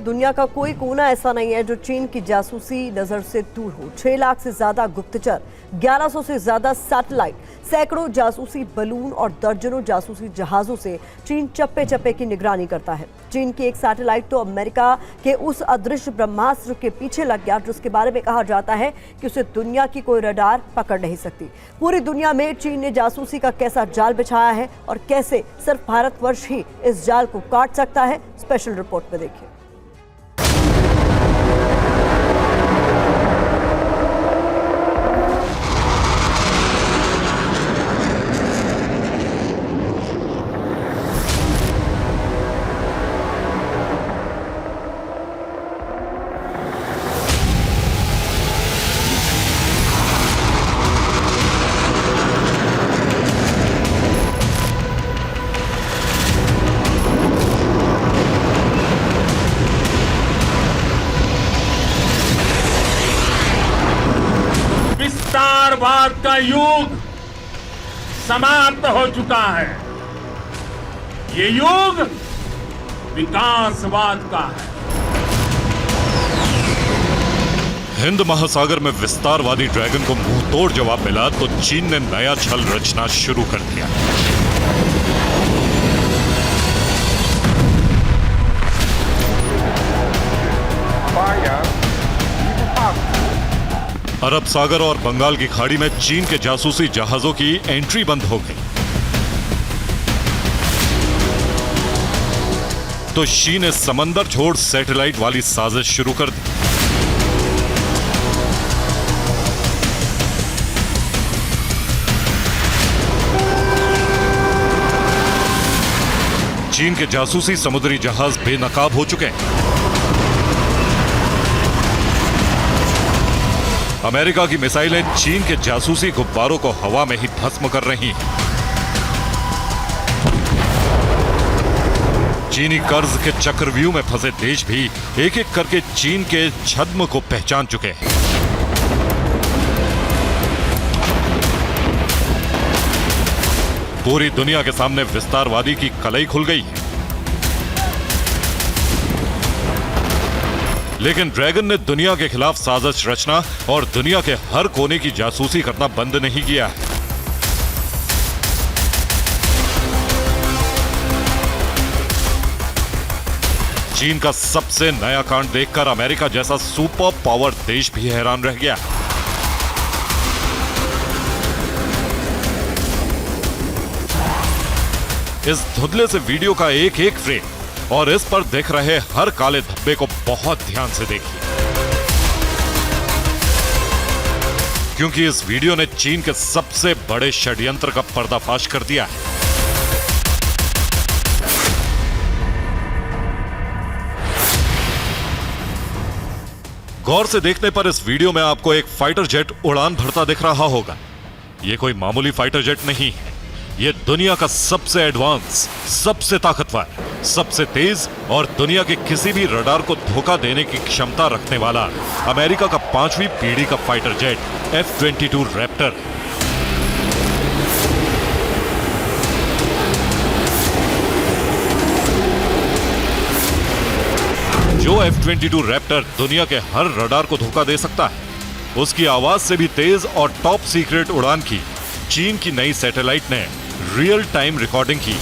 दुनिया का कोई कोना ऐसा नहीं है जो चीन की जासूसी नजर से दूर हो। 6 लाख से ज्यादा गुप्तचर, 1100 से ज्यादा सैटेलाइट, सैकड़ों जासूसी बलून और दर्जनों जासूसी जहाजों से चीन चप्पे चप्पे की निगरानी करता है। चीन की एक सैटेलाइट तो अमेरिका के उस अदृश्य ब्रह्मास्त्र के पीछे लग गया जिसके बारे में कहा जाता है कि उसे दुनिया की कोई रडार पकड़ नहीं सकती। पूरी दुनिया में चीन ने जासूसी का कैसा जाल बिछाया है और कैसे सिर्फ भारतवर्ष ही इस जाल को काट सकता है, स्पेशल रिपोर्ट में देखिए। विस्तारवाद का युग समाप्त हो चुका है। ये युग विकासवाद का है। हिंद महासागर में विस्तारवादी ड्रैगन को मुंह तोड़ जवाब मिला तो चीन ने नया छल रचना शुरू कर दिया। अरब सागर और बंगाल की खाड़ी में चीन के जासूसी जहाजों की एंट्री बंद हो गई तो चीन ने समंदर छोड़ सैटेलाइट वाली साजिश शुरू कर दी। चीन के जासूसी समुद्री जहाज बेनकाब हो चुके हैं। अमेरिका की मिसाइलें चीन के जासूसी गुब्बारों को हवा में ही भस्म कर रही हैं। चीनी कर्ज के चक्रव्यूह में फंसे देश भी एक एक करके चीन के छद्म को पहचान चुके हैं। पूरी दुनिया के सामने विस्तारवादी की कलई खुल गई है। लेकिन ड्रैगन ने दुनिया के खिलाफ साजिश रचना और दुनिया के हर कोने की जासूसी करना बंद नहीं किया है। चीन का सबसे नया कांड देखकर अमेरिका जैसा सुपर पावर देश भी हैरान रह गया। इस धुंधले से वीडियो का एक एक फ्रेम और इस पर देख रहे हर काले धब्बे को बहुत ध्यान से देखिए, क्योंकि इस वीडियो ने चीन के सबसे बड़े षड्यंत्र का पर्दाफाश कर दिया है। गौर से देखने पर इस वीडियो में आपको एक फाइटर जेट उड़ान भरता दिख रहा होगा। यह कोई मामूली फाइटर जेट नहीं है, यह दुनिया का सबसे एडवांस, सबसे ताकतवर, सबसे तेज और दुनिया के किसी भी रडार को धोखा देने की क्षमता रखने वाला अमेरिका का 5वीं पीढ़ी का फाइटर जेट F-22 रैप्टर। जो F-22 रैप्टर दुनिया के हर रडार को धोखा दे सकता है, उसकी आवाज से भी तेज और टॉप सीक्रेट उड़ान की चीन की नई सैटेलाइट ने रियल टाइम रिकॉर्डिंग की।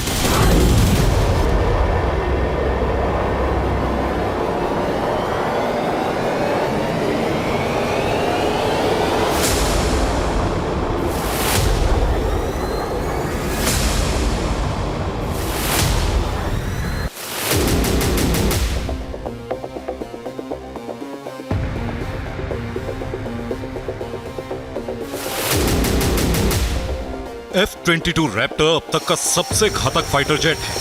F-22 रैप्टर अब तक का सबसे घातक फाइटर जेट है।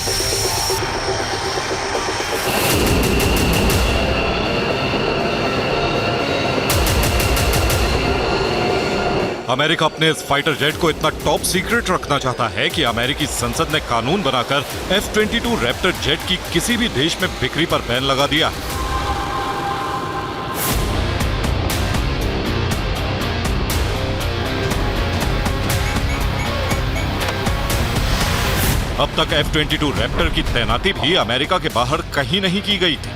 अमेरिका अपने इस फाइटर जेट को इतना टॉप सीक्रेट रखना चाहता है कि अमेरिकी संसद ने कानून बनाकर F-22 रैप्टर जेट की किसी भी देश में बिक्री पर बैन लगा दिया है। अब तक F-22 रैप्टर की तैनाती भी अमेरिका के बाहर कहीं नहीं की गई थी।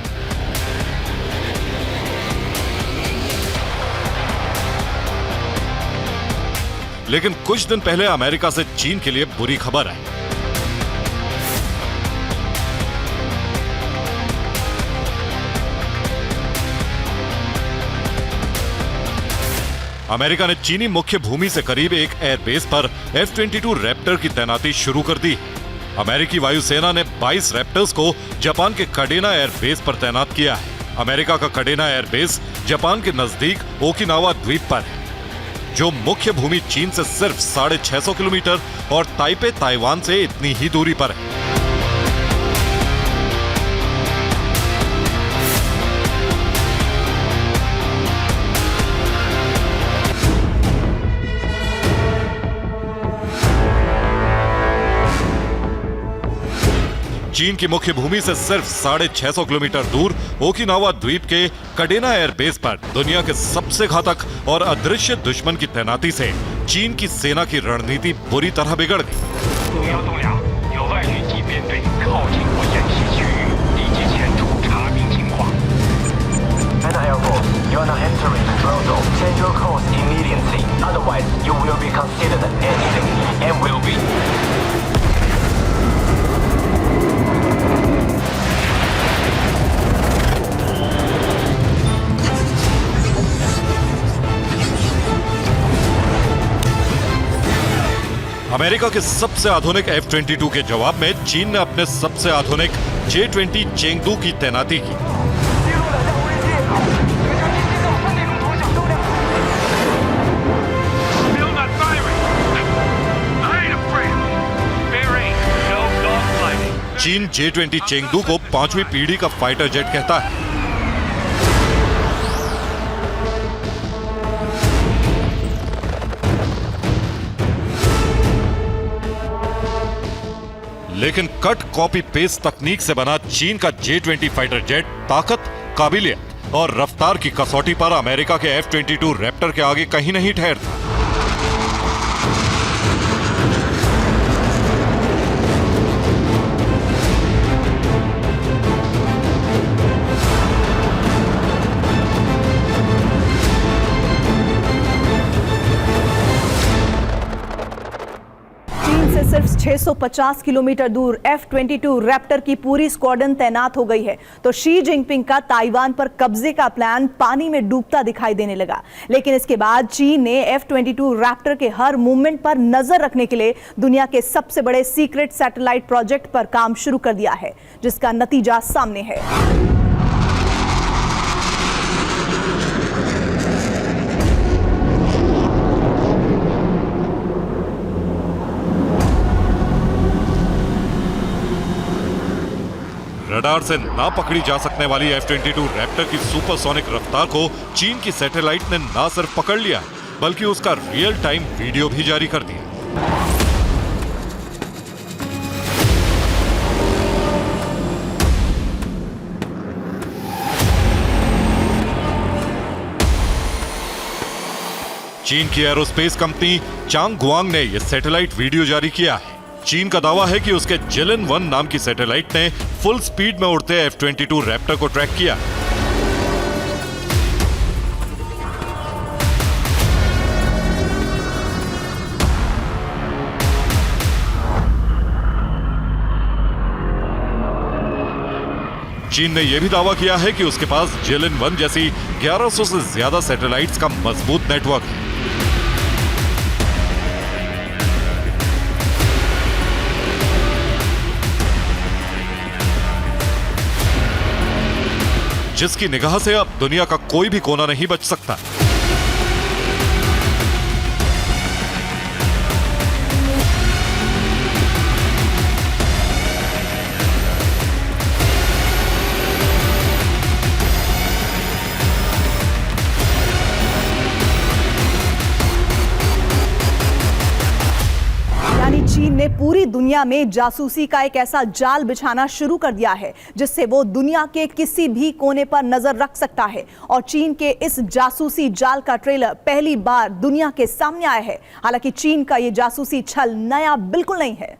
लेकिन कुछ दिन पहले अमेरिका से चीन के लिए बुरी खबर आई। अमेरिका ने चीनी मुख्य भूमि से करीब एक एयरबेस पर F-22 रैप्टर की तैनाती शुरू कर दी। अमेरिकी वायुसेना ने 22 रैप्टर्स को जापान के कडेना एयरबेस पर तैनात किया है। अमेरिका का कडेना एयरबेस जापान के नजदीक ओकिनावा द्वीप पर है, जो मुख्य भूमि चीन से सिर्फ 650 किलोमीटर और ताइपे ताइवान से इतनी ही दूरी पर है। चीन की मुख्य भूमि से सिर्फ 650 किलोमीटर दूर ओकिनावा द्वीप के कडेना एयरबेस पर दुनिया के सबसे घातक और अदृश्य दुश्मन की तैनाती से चीन की सेना की रणनीति बुरी तरह बिगड़ गई। अमेरिका के सबसे आधुनिक F-22 के जवाब में चीन ने अपने सबसे आधुनिक J-20 चेंगडू की तैनाती की। चीन J-20 चेंगडू को 5वीं पीढ़ी का फाइटर जेट कहता है। लेकिन कट कॉपी पेस्ट तकनीक से बना चीन का J-20 फाइटर जेट ताकत, काबिलियत और रफ्तार की कसौटी पर अमेरिका के F-22 रैप्टर के आगे कहीं नहीं ठहरता। सिर्फ 650 किलोमीटर दूर F-22 रैप्टर की पूरी स्क्वाड्रन तैनात हो गई है, तो शी जिनपिंग का ताइवान पर कब्जे का प्लान पानी में डूबता दिखाई देने लगा। लेकिन इसके बाद चीन ने F-22 रैप्टर के हर मूवमेंट पर नजर रखने के लिए दुनिया के सबसे बड़े सीक्रेट सैटेलाइट प्रोजेक्ट पर काम शुरू कर दिया है, जिसका नतीजा सामने है। रडार से ना पकड़ी जा सकने वाली F-22 रैप्टर की सुपरसोनिक रफ्तार को चीन की सैटेलाइट ने ना सिर्फ पकड़ लिया, बल्कि उसका रियल टाइम वीडियो भी जारी कर दिया। चीन की एरोस्पेस कंपनी चांगगुआंग ने यह सैटेलाइट वीडियो जारी किया है। चीन का दावा है कि उसके जिलिन-1 नाम की सैटेलाइट ने फुल स्पीड में उड़ते F-22 रैप्टर को ट्रैक किया। चीन ने यह भी दावा किया है कि उसके पास जिलिन-1 जैसी 1100 से ज्यादा सैटेलाइट्स का मजबूत नेटवर्क है। जिसकी निगाह से अब दुनिया का कोई भी कोना नहीं बच सकता। चीन ने पूरी दुनिया में जासूसी का एक ऐसा जाल बिछाना शुरू कर दिया है जिससे वो दुनिया के किसी भी कोने पर नजर रख सकता है। और चीन के इस जासूसी जाल का ट्रेलर पहली बार दुनिया के सामने आया है। हालांकि चीन का ये जासूसी छल नया बिल्कुल नहीं है।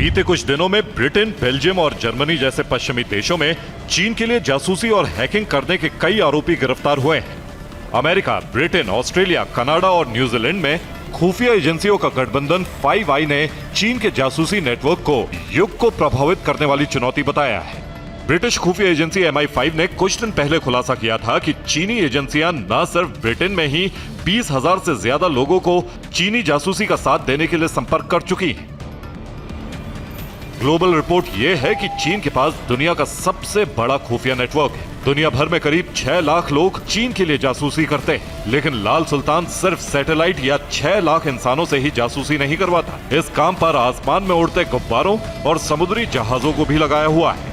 बीते कुछ दिनों में ब्रिटेन, बेल्जियम और जर्मनी जैसे पश्चिमी देशों में चीन के लिए जासूसी और हैकिंग करने के कई आरोपी गिरफ्तार हुए हैं। अमेरिका, ब्रिटेन, ऑस्ट्रेलिया, कनाडा और न्यूजीलैंड में खुफिया एजेंसियों का गठबंधन 5 आई ने चीन के जासूसी नेटवर्क को युग को प्रभावित करने वाली चुनौती बताया है। ब्रिटिश खुफिया एजेंसी MI5 ने कुछ दिन पहले खुलासा किया था कि चीनी एजेंसियां न सिर्फ ब्रिटेन में ही 20,000 से ज्यादा लोगों को चीनी जासूसी का साथ देने के लिए संपर्क कर चुकी हैं। ग्लोबल रिपोर्ट यह है कि चीन के पास दुनिया का सबसे बड़ा खुफिया नेटवर्क है। दुनिया भर में करीब 6 लाख लोग चीन के लिए जासूसी करते हैं, लेकिन लाल सुल्तान सिर्फ सैटेलाइट या 6 लाख इंसानों से ही जासूसी नहीं करवाता। इस काम पर आसमान में उड़ते गुब्बारों और समुद्री जहाजों को भी लगाया हुआ है।